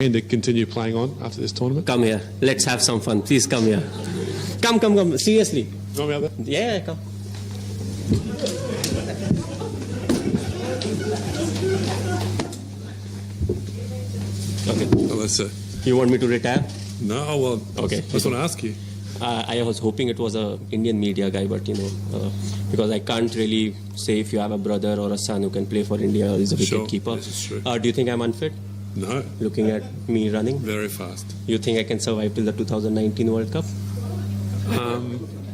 And to continue playing on after this tournament? Come here. Let's have some fun. Please come here. Come. Seriously. You want me out there? Yeah, come. Okay. Oh, that's You want me to retire? no, well, Okay. I just want to ask you. I was hoping it was a Indian media guy, but because I can't really say if you have a brother or a son who can play for India or is a Sure, wicket keeper. this is true. Do you think I'm unfit? No, Looking at me running, very fast. you think I can survive till the 2019 World Cup?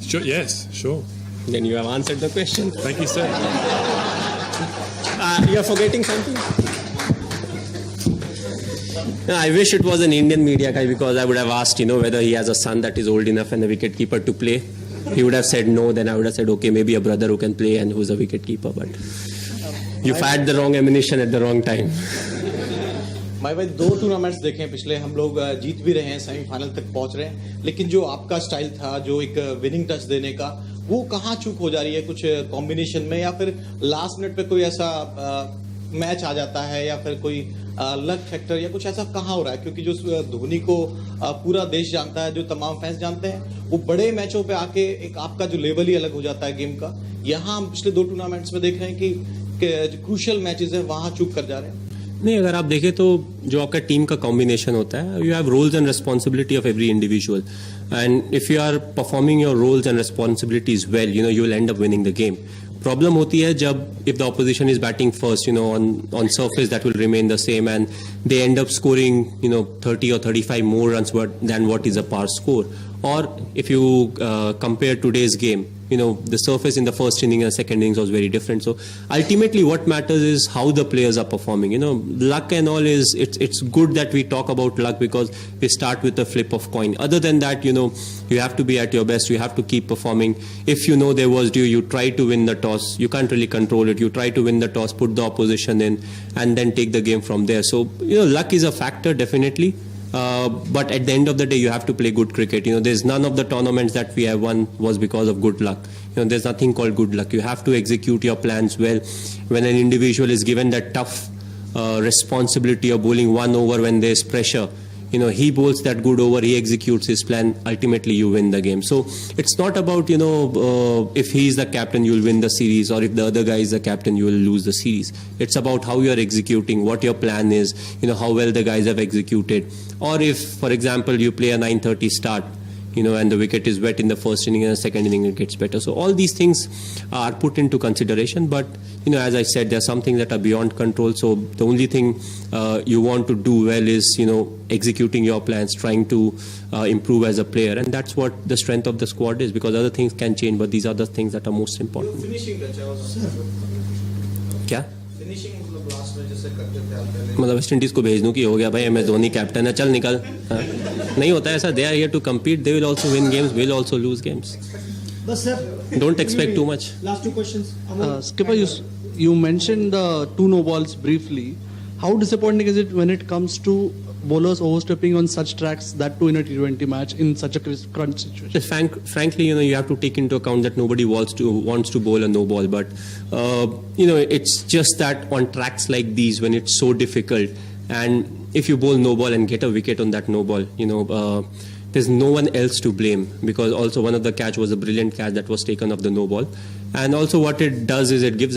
Sure, yes, sure. Then you have answered the question. Thank you, sir. You're forgetting something? No, I wish it was an Indian media guy because I would have asked, whether he has a son that is old enough and a wicket keeper to play. He would have said no, then I would have said, okay, maybe a brother who can play and who's a wicket keeper. But you fired the wrong ammunition at the wrong time. भाई 2 tournaments देखे हैं पिछले, हम लोग जीत भी रहे हैं, semifinal तक पहुंच रहे हैं, लेकिन जो आपका स्टाइल था, जो एक विनिंग टच देने का, वो कहाँ चूक हो जा रही है? कुछ कॉम्बिनेशन में या फिर लास्ट मिनट पे कोई ऐसा मैच आ जाता है या फिर कोई लक फैक्टर या कुछ ऐसा कहाँ हो रहा है? क्योंकि जो धोनी को पूरा देश जानता है, जो तमाम फैंस जानते हैं, वो बड़े मैचों पे आके एक आपका जो लेवल ही अलग हो जाता है गेम का। यहाँ हम पिछले 2 टूर्नामेंट्स में देख रहे हैं कि जो क्रूशियल मैचेस है वहां चूक कर जा रहे हैं। नहीं, अगर आप देखें तो जो आपका टीम का कॉम्बिनेशन होता है, you have roles and responsibility of every individual, and if you are performing your roles and responsibilities well, you will end up winning the game. Problem होती है जब if the opposition is batting first, on surface that will remain the same and they end up scoring 30 or 35 more runs than what is a par score. Or if you compare today's game, the surface in the first inning and second innings was very different. So ultimately what matters is how the players are performing. Luck and all is, it's good that we talk about luck because we start with a flip of coin. Other than that, you have to be at your best. You have to keep performing. If there was due, you try to win the toss. You can't really control it. You try to win the toss, put the opposition in, and then take the game from there. So, luck is a factor, definitely. But at the end of the day, you have to play good cricket. There's none of the tournaments that we have won was because of good luck. There's nothing called good luck. You have to execute your plans well. When an individual is given that tough responsibility of bowling 1 over when there's pressure, he bowls that good over, he executes his plan, ultimately you win the game. So it's not about, if he's the captain, you'll win the series, or if the other guy is the captain, you will lose the series. It's about how you're executing, what your plan is, how well the guys have executed. Or if, for example, you play a 9:30 start, and the wicket is wet in the first inning and the second inning it gets better. So all these things are put into consideration. But, as I said, there are some things that are beyond control. So the only thing you want to do well is, executing your plans, trying to improve as a player. And that's what the strength of the squad is, because other things can change, but these are the things that are most important. क्या? मतलब West Indies को भेज दूं कि हो गया भाई, MS Dhoni captain है, चल निकल? नहीं होता ऐसा. They are here to compete. They will also win games. We'll also lose games. But sir, Don't expect too much. last 2 questions. Skipper, you mentioned the 2 no balls briefly. How disappointing is it when it comes to bowlers overstepping on such tracks, that too in a T20 match in such a crunch situation? Frankly, you have to take into account that nobody wants to bowl a no ball. But, it's just that on tracks like these, when it's so difficult, and if you bowl no ball and get a wicket on that no ball, there's no one else to blame, because also one of the catch was a brilliant catch that was taken off the no ball. And also what it does is it gives